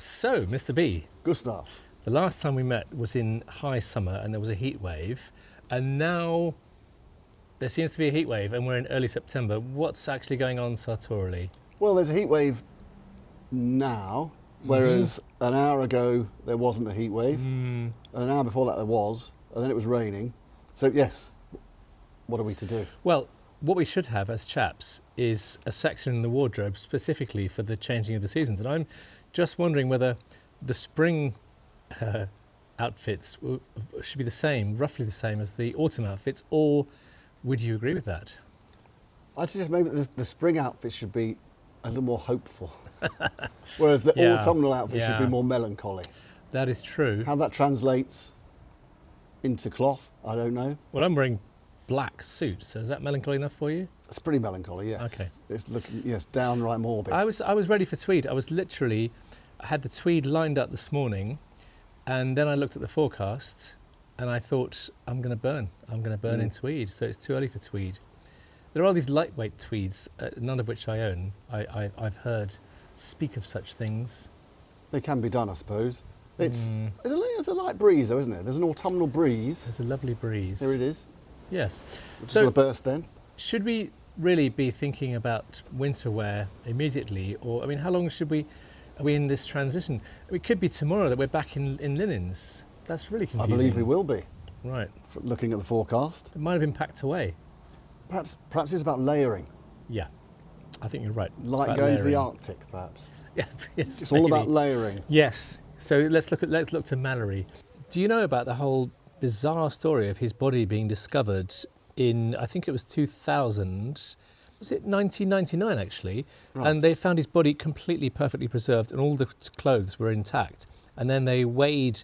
So, Mr. B, Gustav. the last time we met was in high summer and there was a heat wave, and now there seems to be a heat wave and we're in early September. What's actually going on sartorially? Well, there's a heat wave now, whereas an hour ago there wasn't a heat wave, and an hour before that there was, and then it was raining. So yes, what are we to do? Well, what we should have as chaps is a section in the wardrobe specifically for the changing of the seasons, and I'm just wondering whether the spring outfits should be the same, roughly the same as the autumn outfits, or would you agree with that? I'd suggest maybe the spring outfits should be a little more hopeful, whereas the autumnal outfits should be more melancholy. That is true. How that translates into cloth, I don't know. Well, I'm wearing black suit, so is that melancholy enough for you? It's pretty melancholy, yes. Okay. It's looking, yes, downright morbid. I was ready for tweed. I had the tweed lined up this morning, and then I looked at the forecast, and I thought, I'm going to burn. I'm going to burn in tweed, so it's too early for tweed. There are these lightweight tweeds, none of which I own. I've heard speak of such things. They can be done, I suppose. It's a light breeze, though, isn't it? There's an autumnal breeze. There's a lovely breeze. There it is. Yes. It's going to burst then. Should we really be thinking about winter wear immediately, or I mean, how long are we in this transition? It could be tomorrow that we're back in linens. That's really confusing. I believe we will be. Right. Looking at the forecast. It might have been packed away. Perhaps it's about layering. Yeah, I think you're right. Like going to the Arctic, perhaps. Yeah, yes, it's all about layering. Yes. So let's look to Mallory. Do you know about the whole bizarre story of his body being discovered in, I think it was 2000? Was it 1999 actually? Right. And they found his body completely perfectly preserved, and all the clothes were intact. And then they weighed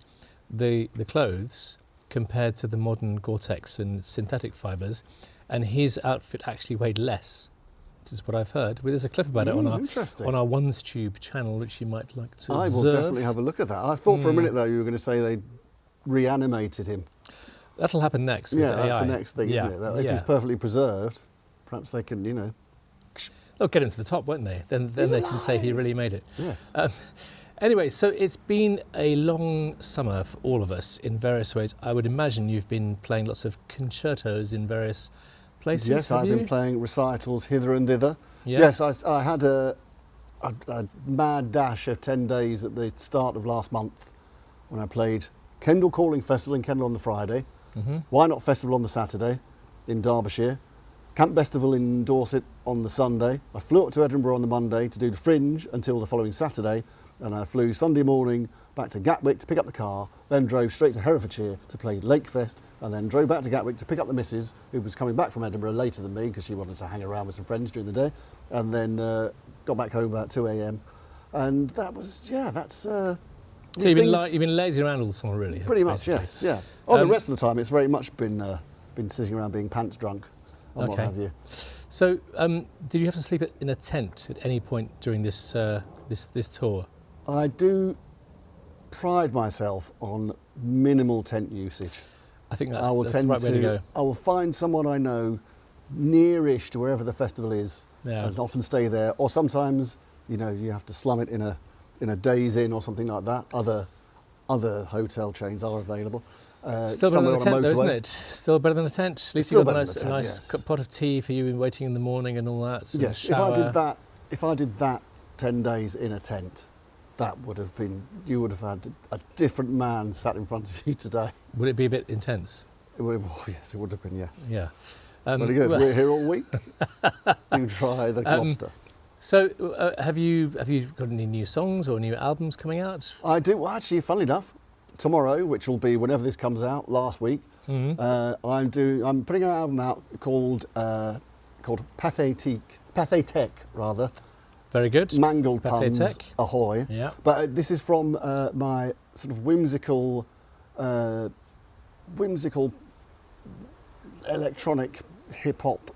the clothes compared to the modern Gore-Tex and synthetic fibres, and his outfit actually weighed less. This is what I've heard. There's a clip about it on our OneStube channel, which you might like to observe. I will definitely have a look at that. I thought for a minute, though, you were going to say they reanimated him. That'll happen next with AI. That's the next thing, isn't it? That if he's perfectly preserved, perhaps they can, They'll get him to the top, won't they? Then they can say he really made it. Yes. Anyway, so it's been a long summer for all of us in various ways. I would imagine you've been playing lots of concertos in various places. Yes, I've been playing recitals hither and thither. Yeah. Yes, I had a mad dash of 10 days at the start of last month when I played Kendal Calling Festival in Kendal on the Friday, Why Not Festival on the Saturday in Derbyshire, Camp Festival in Dorset on the Sunday. I flew up to Edinburgh on the Monday to do the Fringe until the following Saturday, and I flew Sunday morning back to Gatwick to pick up the car, then drove straight to Herefordshire to play Lakefest, and then drove back to Gatwick to pick up the missus, who was coming back from Edinburgh later than me because she wanted to hang around with some friends during the day, and then got back home about 2 a.m. And that was, that's... So you've been lazy around all the summer, really? Pretty much, basically. Yes, yeah. Oh, the rest of the time it's very much been sitting around being pants drunk and what have you. So, did you have to sleep in a tent at any point during this this tour? I do pride myself on minimal tent usage. I think that's the right way to go. I will find someone I know nearish to wherever the festival is, and often stay there. Or sometimes, you have to slum it in a Days Inn or something like that. Other hotel chains are available. Still better than a tent, though, isn't it? Still better than a tent. At least you've got a nice pot of tea for you waiting in the morning and all that. Yes, if I did that 10 days in a tent, you would have had a different man sat in front of you today. Would it be a bit intense? Yes, it would have been, yes. Yeah. Very good. We're here all week. Do try the Gloucester. So, have you got any new songs or new albums coming out? I do. Well, actually, funnily enough, tomorrow, which will be whenever this comes out, last week, I'm putting an album out called Pathetique, rather. Very good. Mangled puns, ahoy. Yeah. But this is from my sort of whimsical electronic hip-hop,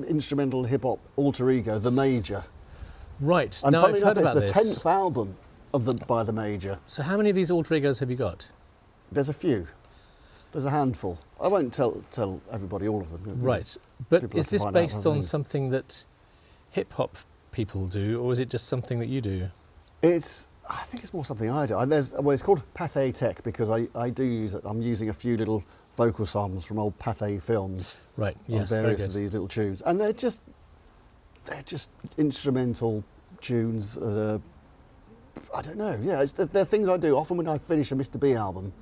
instrumental hip-hop alter ego, The Major. Right. And now funnily I've heard enough, about it's the 10th album by The Major. So how many of these alter egos have you got? There's a few. There's a handful. I won't tell everybody all of them. Right. But is this based on something that hip-hop people do, or is it just something that you do? It's I think it's more something I do. It's called Pathé Tech because I do use it. I'm using a few little vocal samples from old Pathé films. Right. On Yes. various of these little tunes, and they're just instrumental tunes. I don't know. Yeah, they're things I do. Often when I finish a Mr. B album,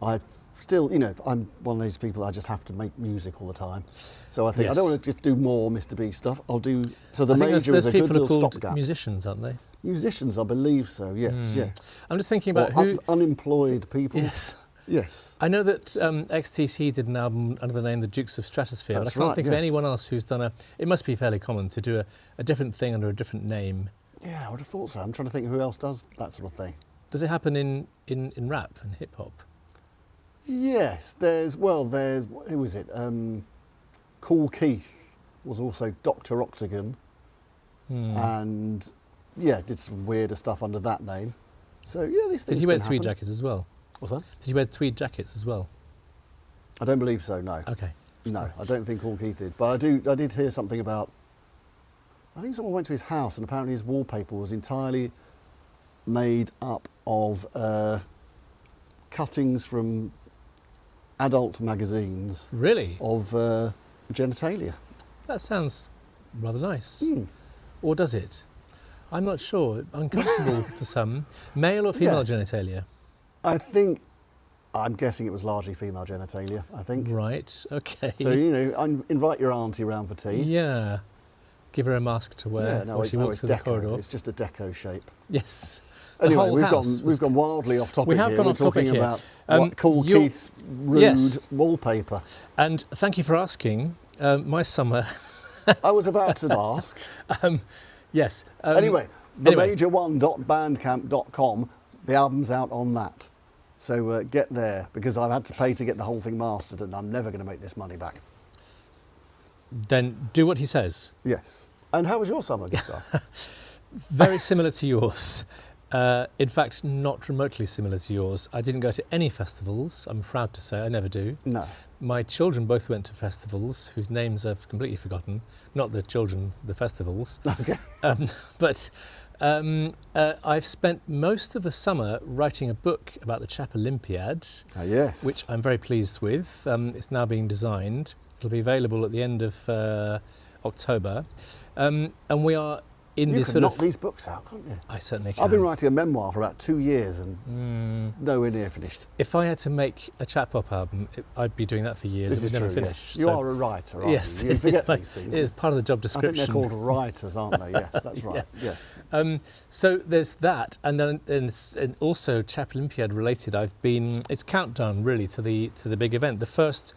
I still, I'm one of those people. I just have to make music all the time. So I think I don't want to just do more Mr. B stuff. I'll do. So the major is a good little stopgap. Musicians, aren't they? Musicians, I believe so. Yes, yes. I'm just thinking about unemployed people. Yes. Yes. I know that XTC did an album under the name The Dukes of Stratosphere, but I can't think of anyone else who's done it must be fairly common to do a different thing under a different name. Yeah, I would have thought so. I'm trying to think who else does that sort of thing. Does it happen in rap and hip hop? Yes, there's who is it? Cool Keith was also Dr. Octagon, and did some weirder stuff under that name. So yeah, these things. Did he wear tweed jackets as well? What's that? Did he wear tweed jackets as well? I don't believe so. No. Okay. No, I don't think Cool Keith did. But I did hear something about. I think someone went to his house and apparently his wallpaper was entirely made up of cuttings from adult magazines. Really? Of genitalia. That sounds rather nice. Or does it? I'm not sure. Uncomfortable for some. Male or female genitalia? I'm guessing it was largely female genitalia, I think. Right, okay. So, invite your auntie round for tea. Yeah. Give her a mask to wear while she walks through the corridor. It's just a deco shape. Yes. Anyway, we've gone wildly off topic here. We're talking about Cool Keith's rude wallpaper. And thank you for asking. My summer... I was about to ask. Yes. Anyway, themajor1.bandcamp.com, the album's out on that. So get there, because I've had to pay to get the whole thing mastered and I'm never going to make this money back. Then do what he says. Yes. And how was your summer, Gustav? Very similar to yours. In fact, not remotely similar to yours. I didn't go to any festivals, I'm proud to say. I never do. No. My children both went to festivals, whose names I've completely forgotten. Not the children, the festivals. Okay. But I've spent most of the summer writing a book about the Chap Olympiad. Yes. Which I'm very pleased with. It's now being designed. It'll be available at the end of October. And we are in this sort of... You can knock these books out, can't you? I certainly can. I've been writing a memoir for about 2 years and nowhere near finished. If I had to make a Chap Pop album, I'd be doing that for years. This is never true, finished. Yes. You are a writer, aren't you? You forget these things. It is part of the job description. I think they're called writers, aren't they? Yes, that's right. Yes. So there's that, and then and also Chap Olympiad related. It's countdown really to the big event, the first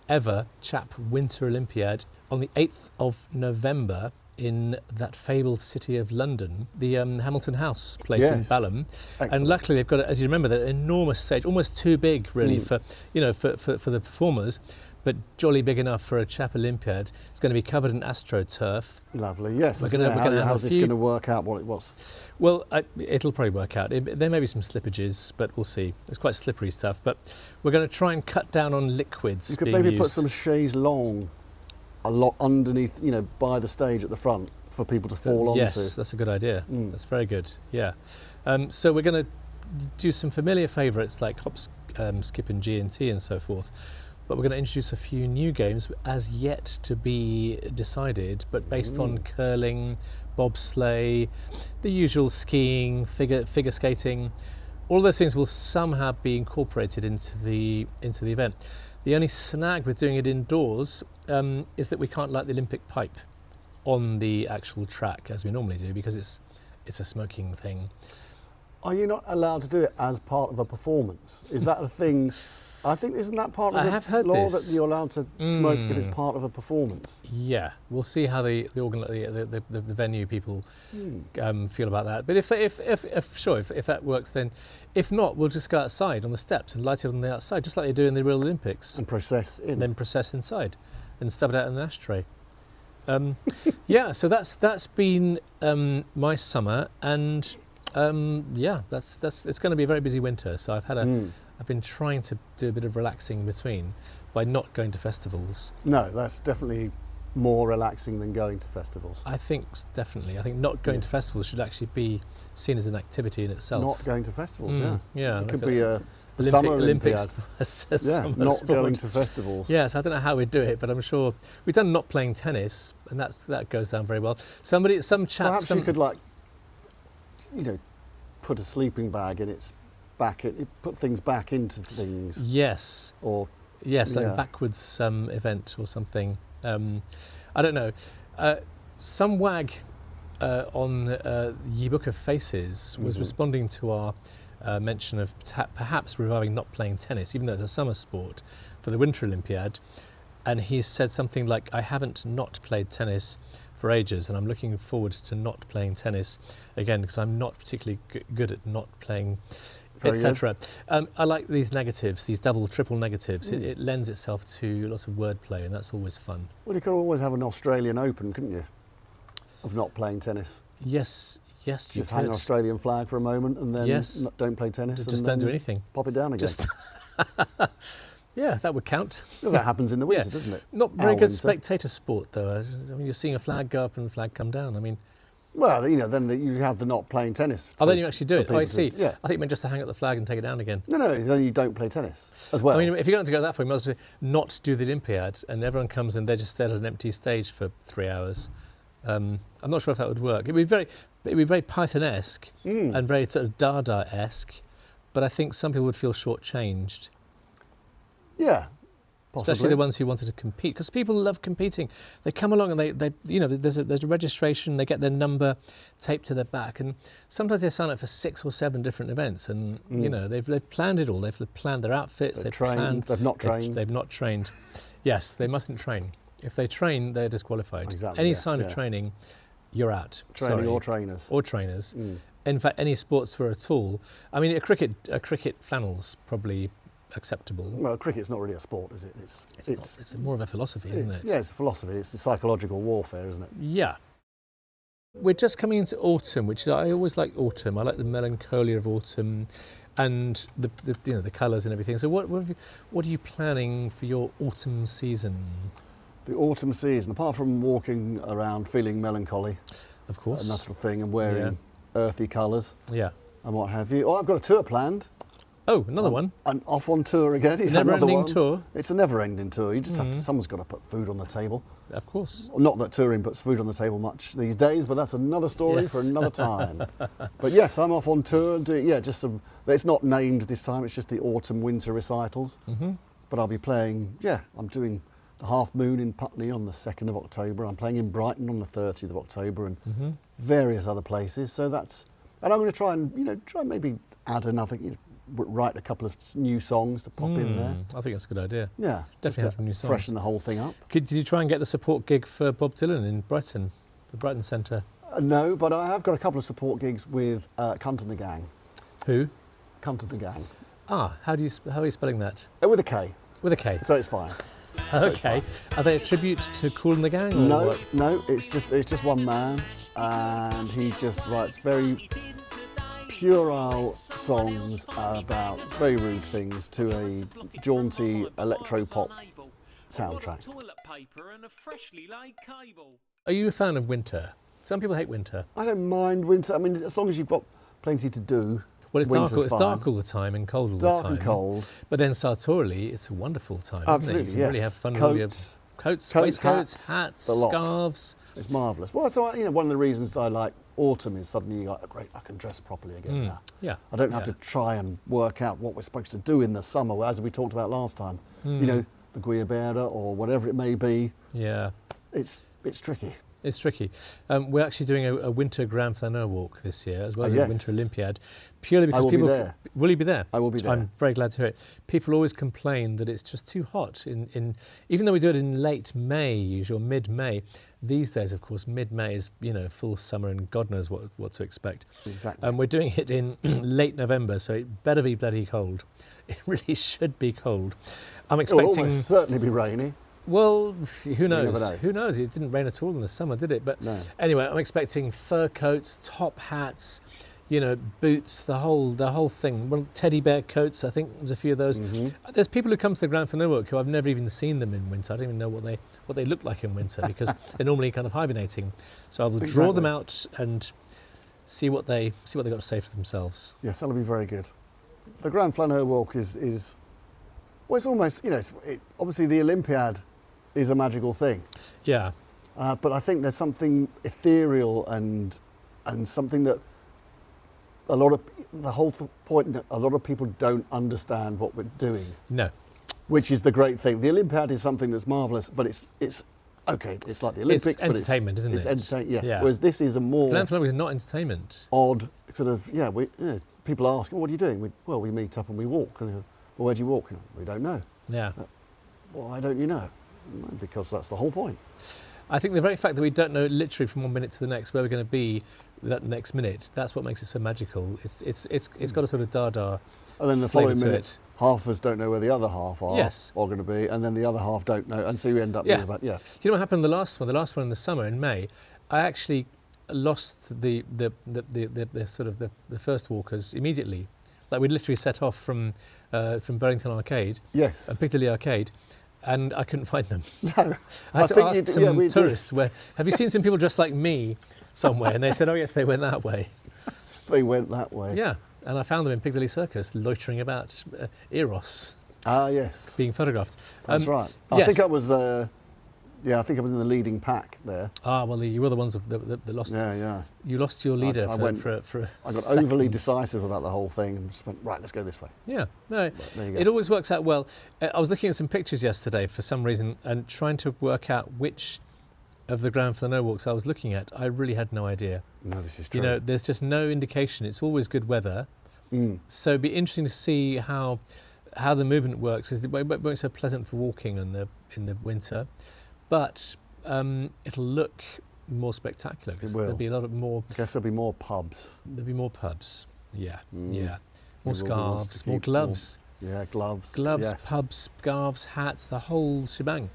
ever Chap Winter Olympiad on the 8th of November in that fabled city of London, the Hamilton House place in Balham. Excellent. And luckily they've got, as you remember, that enormous stage, almost too big really for the performers, but jolly big enough for a Chap Olympiad. It's going to be covered in AstroTurf. Lovely, yes. How's this going to work out what it was? Well, it'll probably work out. There may be some slippages, but we'll see. It's quite slippery stuff, but we're going to try and cut down on liquids. You could maybe put some chaise longue a lot underneath, by the stage at the front for people to fall onto. Yes, that's a good idea. That's very good, yeah. So we're going to do some familiar favourites like hop, skip and G&T and so forth, but we're going to introduce a few new games as yet to be decided, but based on curling, bobsleigh, the usual skiing, figure skating. All of those things will somehow be incorporated into the event. The only snag with doing it indoors is that we can't light the Olympic pipe on the actual track as we normally do, because it's a smoking thing. Are you not allowed to do it as part of a performance? Is that a thing? I think, isn't that part of the law that you're allowed to smoke if it's part of a performance? Yeah, we'll see how the venue people feel about that. But if that works, then if not, we'll just go outside on the steps and light it on the outside, just like they do in the real Olympics. And process in. And then process inside, and stub it out in an ashtray. Yeah, so that's been my summer, and it's going to be a very busy winter. So I've been trying to do a bit of relaxing in between by not going to festivals. No, that's definitely more relaxing than going to festivals? I think definitely. I think not going to Yes. festivals should actually be seen as an activity in itself. Not going to festivals, yeah. Yeah, It could like be a Summer Olympiad. Yeah, not going to festivals. Yes, I don't know how we'd do it, but I'm sure we've done not playing tennis, and that goes down very well. Some chap. Perhaps you could, like, you know, put a sleeping bag in its back, put things back into things. Yes. Or Yes, like yeah. a backwards event or something. I don't know. Some wag on Ye Book of Faces was responding to our mention of perhaps reviving not playing tennis, even though it's a summer sport, for the Winter Olympiad. And he said something like, I haven't not played tennis for ages, and I'm looking forward to not playing tennis again, because I'm not particularly good at not playing, etc. I like these negatives, these double, triple negatives. It lends itself to lots of wordplay, and that's always fun. Well, you could always have an Australian Open, couldn't you? Of not playing tennis. Yes, you Just could. hang an Australian flag for a moment and then don't play tennis. Just don't do anything. Pop it down again. Yeah, that would count. Because that happens in the winter, doesn't it? Not very Our good winter. spectator sport, though. I mean, you're seeing a flag go up and a flag come down. I mean, Well, you know, then you have the not playing tennis. then you actually do for it. Oh, I people see. yeah. I think you meant just to hang up the flag and take it down again. No, then you don't play tennis as well. I mean, if you're going to go that far, you might as well not do the Olympiad, and everyone comes and they just stare at an empty stage for 3 hours. I'm not sure if that would work. It'd be very Python-esque and very sort of Dada-esque, but I think some people would feel shortchanged. Yeah, possibly. Especially the ones who wanted to compete, because people love competing. They come along and they you know, there's a registration. They get their number taped to their back, and sometimes they sign up for 6 or 7 different events. And you know, they've planned it all. They've planned their outfits. They've trained. They've not trained. They've not trained. Yes, they mustn't train. If they train, they're disqualified. Exactly, Any yes, sign of yeah. training, you're out. Training Sorry. or trainers. Or trainers. In fact, any sportswear at all. I mean, a cricket flannel's probably acceptable. Well, cricket's not really a sport, is it? It's more of a philosophy, isn't it? Yeah, it's a philosophy. It's a psychological warfare, isn't it? Yeah. We're just coming into autumn, which I always like autumn. I like the melancholia of autumn and the you know, the colours and everything. So what are you planning for your autumn season? The autumn season, apart from walking around feeling melancholy, Of course. and that sort of thing, and wearing earthy colours Yeah. and what have you. Oh, I've got a tour planned. Oh, another one. I'm off on tour again. Another Never-ending one. tour. It's a never-ending tour. You just have to. Someone's got to put food on the table. Of course. Not that touring puts food on the table much these days, but that's another story Yes. for another time. But yes, I'm off on tour. Just some. It's not named this time. It's just the autumn-winter recitals. But I'll be playing. Yeah, I'm doing the Half Moon in Putney on the 2nd of October. I'm playing in Brighton on the 30th of October, and various other places. So that's. And I'm going to try and maybe add another. Write a couple of new songs to pop in there. I think that's a good idea. Yeah, Definitely just have to some new songs. freshen the whole thing up. Did you try and get the support gig for Bob Dylan in Brighton, the Brighton Centre? No, but I have got a couple of support gigs with Cunt and the Gang. Who? Cunt and the Gang. How are you spelling that? With a K, With a K. so it's fine. Okay. Are they a tribute to Kool and the Gang? Or No, what? no, it's just one man, and he just writes very puerile songs about very rude things to a jaunty electro-pop soundtrack. Are you a fan of winter? Some people hate winter. I don't mind winter. I mean, as long as you've got plenty to do. Well, it's winter's dark fine. all the time and cold all Dark the time. and cold. But then sartorially, it's a wonderful time, Absolutely, isn't it? You can really yes. have fun with all your coats, waistcoats, hats, the lot. scarves. It's marvellous. Well, so one of the reasons I like autumn is suddenly you're like, great, I can dress properly again now. Yeah. I don't have to try and work out what we're supposed to do in the summer, as we talked about last time. The guiabera or whatever it may be. Yeah. It's tricky. It's tricky. We're actually doing a winter Grand Flaneur walk this year, as well as a Yes. Winter Olympiad, purely because I will be people. there. Will you be there? I will be there. I'm very glad to hear it. People always complain that it's just too hot. Even though we do it in late May, usually or mid-May. These days, of course, mid-May is full summer, and God knows what to expect. Exactly. We're doing it in late November, so it better be bloody cold. It really should be cold. I'm It will expecting. almost certainly be rainy. Well, who knows? never know. Who knows? It didn't rain at all in the summer, did it? But No. anyway, I'm expecting fur coats, top hats, you know, boots, the whole thing. Well, teddy bear coats, I think there's a few of those. There's people who come to the Grand Finale Walk who I've never even seen them in winter. I don't even know what they look like in winter because they're normally kind of hibernating. So I will draw them out and see what they got to say for themselves. Yes, that'll be very good. The Grand Flaneur Walk is well, it's almost, you know, obviously the Olympiad is a magical thing. Yeah. But I think there's something ethereal and something that a lot of people don't understand what we're doing. No. Which is the great thing. The Olympiad is something that's marvellous, but it's okay. It's like the Olympics, it's entertainment, isn't it? It's entertainment, yes. Yeah. Whereas this is a more Grand Finale is not entertainment. odd sort of people ask, well, what are you doing? We meet up and we walk. And, well, where do you walk? We don't know. Yeah. Well, why don't you know? Because that's the whole point. I think the very fact that we don't know literally from one minute to the next where we're going to be that next minute, that's what makes it so magical. It's got a sort of Dada. And then the flavour following to minute, half of us don't know where the other half are going to be, and then the other half don't know, and so you end up with about Do you know what happened the last one? The last one in the summer in May, I actually lost the sort of the first walkers immediately. Like we'd literally set off from Burlington Arcade, yes, and Piccadilly Arcade. And I couldn't find them. No, I had to ask some tourists, have you seen some people dressed like me somewhere? And they said, oh yes, they went that way. They went that way. Yeah, and I found them in Piccadilly Circus, loitering about Eros. Ah, yes. Being photographed. That's right. Yes. I think I was in the leading pack there. Ah, well, you were the ones that lost. Yeah. You lost your leader I got second. overly decisive about the whole thing and just went, right, let's go this way. Yeah, no, There you go. it always works out well. I was looking at some pictures yesterday for some reason and trying to work out which of the Grand Finale walks I was looking at. I really had no idea. No, this is true. You know, there's just no indication. It's always good weather. So it'd be interesting to see how the movement works. It won't be so pleasant for walking in the winter, but it'll look more spectacular. It will. There'll be a lot of more. I guess there'll be more pubs. There'll be more pubs. Yeah, yeah. Everybody More wants scarves, to more keep gloves. Yeah, gloves. Gloves, yes. pubs, scarves, hats, the whole shebang.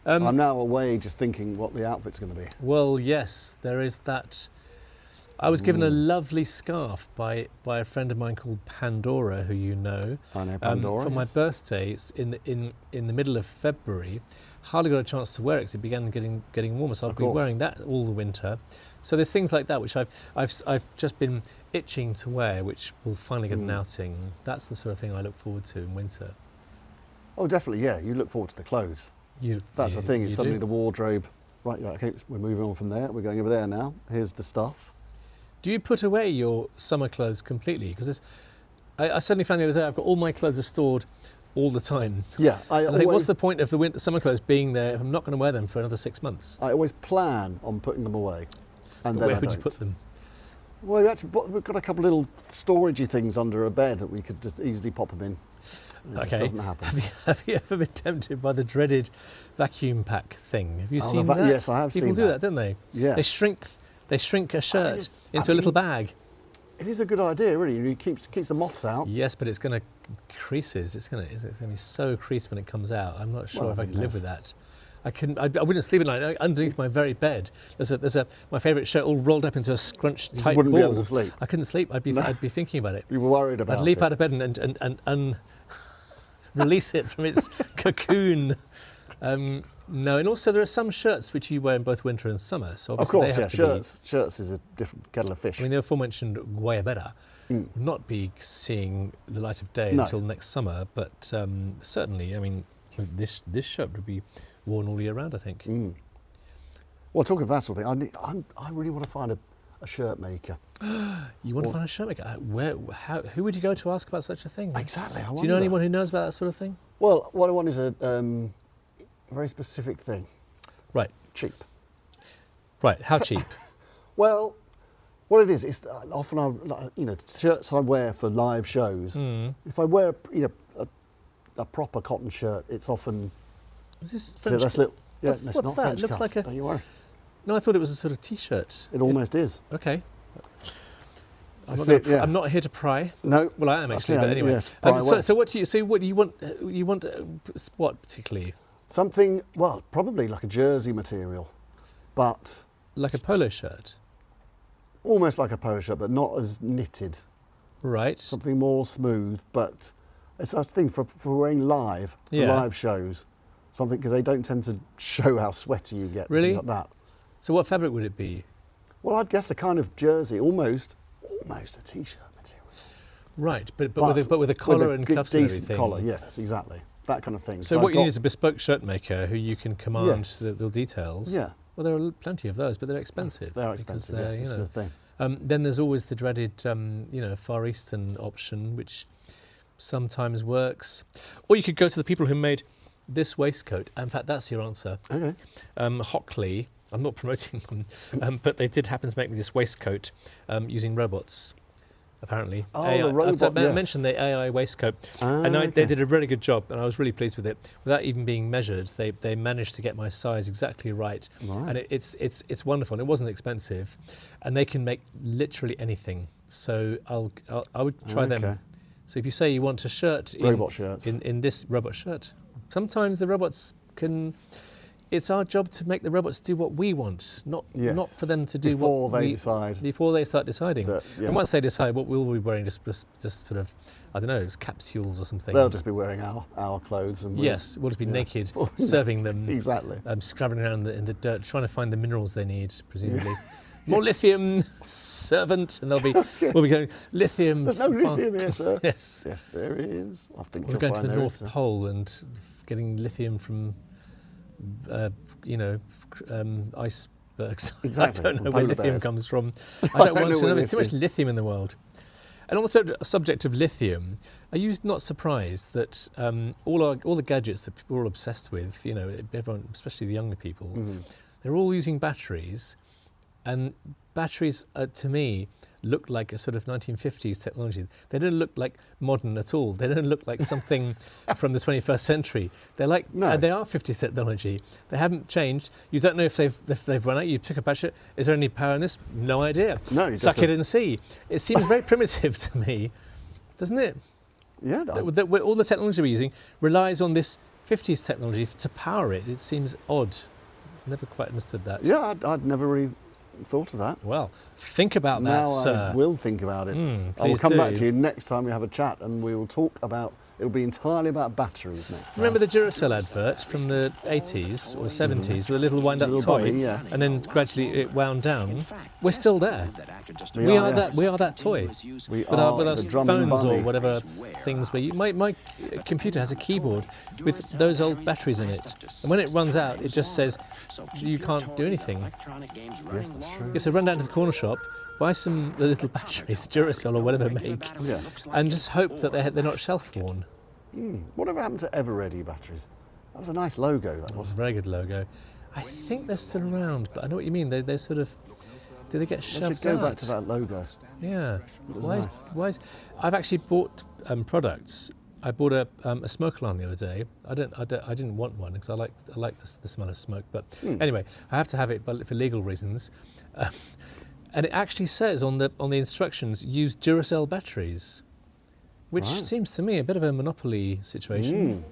I'm now away just thinking what the outfit's going to be. Well, yes, there is that. I was given a lovely scarf by a friend of mine called Pandora, who you know. I know Pandora. For my birthday, it's in the middle of February. Hardly got a chance to wear it because it began getting warmer, so I'll be wearing that all the winter. So there's things like that which I've just been itching to wear, which will finally get an outing. That's the sort of thing I look forward to in winter. Oh, definitely, yeah. You look forward to the clothes. That's the thing. Is suddenly the wardrobe. Right, okay. We're moving on from there. We're going over there now. Here's the stuff. Do you put away your summer clothes completely? Because I suddenly found the other day I've got all my clothes are stored all the time. Yeah, I think what's the point of the summer clothes being there if I'm not going to wear them for another 6 months? I always plan on putting them away, and But then where I would don't. you put them? Well, we've got a couple of little storagey things under a bed that we could just easily pop them in. It just doesn't happen. Have you ever been tempted by the dreaded vacuum pack thing? Have you seen that? Yes, I have seen that. People do that, don't they? Yeah. They shrink a shirt into a little bag. It is a good idea, really. It keeps the moths out. Yes, but it's going to creases. It's going to be so creased when it comes out. I'm not sure if I can live with that. I wouldn't sleep at night. Underneath my very bed, there's my favourite shirt all rolled up into a scrunched tight ball. You wouldn't be able to sleep. I couldn't sleep. I'd be thinking about it. You were worried about it. I'd leap out of bed and release it from its cocoon. No, and also there are some shirts which you wear in both winter and summer. So of obviously course, they have to shirts is a different kettle of fish. I mean, the aforementioned Guayabera will not be seeing the light of day until next summer, but certainly, I mean, this shirt would be worn all year round, I think. Well, talking of that sort of thing, I really want to find a shirt maker. You want to find a shirt maker? Who would you go to ask about such a thing? Exactly. Do you know anyone who knows about that sort of thing? Well, what I want is a very specific thing. Right. Cheap. Right. How cheap? Well, what it is, it's often shirts I wear for live shows. If I wear a proper cotton shirt, it's often. Is this So French? that's little. Yeah, What's it's not that? French Looks cuff. like a. Don't you worry. No, I thought it was a sort of T-shirt. It almost is. Okay. Yeah. I'm not here to pry. No. Well, I am actually, but anyway. Yes, pry away. So what do you want? You want what particularly? Something, well, probably like a jersey material, but Like a polo shirt. almost like a polo shirt, but not as knitted. Right. Something more smooth, but it's a thing for wearing live, for live shows. Something, because they don't tend to show how sweaty you get. Really? Like that. So what fabric would it be? Well, I'd guess a kind of jersey, almost a t-shirt material. Right, but with a collar and cuffs and everything. Decent collar, yes, exactly. That kind of thing. So what you need is a bespoke shirt maker who you can command the details. Yeah. Well, there are plenty of those, but they're expensive. They are expensive, This is the thing. Then there's always the dreaded, Far Eastern option, which sometimes works. Or you could go to the people who made this waistcoat. In fact, that's your answer. Okay. Hockley, I'm not promoting them, but they did happen to make me this waistcoat using robots, apparently. Oh, AI, the robot, I mentioned the AI waistcoat, and they did a really good job, and I was really pleased with it. Without even being measured, they managed to get my size exactly right. And it's wonderful, and it wasn't expensive, and they can make literally anything. So I would try them. So if you say you want a shirt in this robot shirt, sometimes the robots can. It's our job to make the robots do what we want, not for them to do before what they we decide. Before they start deciding. That, And once they decide what we'll be wearing, just sort of, I don't know, capsules or something. They'll just be wearing our clothes. And we'll just be naked, serving them. Exactly. Scrabbling around in the dirt, trying to find the minerals they need, presumably. More lithium, servant, and we'll be going, lithium. There's no lithium here, sir. Yes. Yes, there is. I think we're going to the North Pole and getting lithium from icebergs. Exactly. I don't know where lithium comes from. I don't want to know. There's too much lithium in the world. And also, a subject of lithium, are you not surprised that all the gadgets that people are all obsessed with, everyone, especially the younger people, they're all using batteries, and batteries, to me, look like a sort of 1950s technology. They don't look like modern at all. They don't look like something from the 21st century. They're like they are 50s technology. They haven't changed. You don't know if they've run out. You pick a battery. Is there any power in this? No idea. No, suck it and see. It seems very primitive to me, doesn't it? Yeah. All the technology we're using relies on this 50s technology to power it. It seems odd. Never quite understood that. Yeah, I'd never really thought of that. Well, think about that, sir. I will think about it. I will come back to you next time we have a chat, and we will talk about. It'll be entirely about batteries next time. Remember the Duracell advert from the 80s or 70s with a little wind-up toy, body, yes. And then gradually it wound down? We're still there. We are that toy. We with our phones or whatever things. Where my computer has a keyboard with those old batteries in it, and when it runs out, it just says you can't do anything. Yes, that's true. You have to run down to the corner shop, buy some little batteries, Duracell or whatever make, and just hope that they're not shelf-worn. Whatever happened to Ever-Ready batteries? That was a nice logo, that was. A very good logo. I think they're still around, but I know what you mean. They sort of... Do they get shoved out? Let's go back to that logo. Yeah. Nice. I've actually bought products. I bought a smoke alarm the other day. I didn't want one because I like the smell of smoke. But anyway, I have to have it, but for legal reasons. And it actually says on the instructions, use Duracell batteries, which seems to me a bit of a monopoly situation.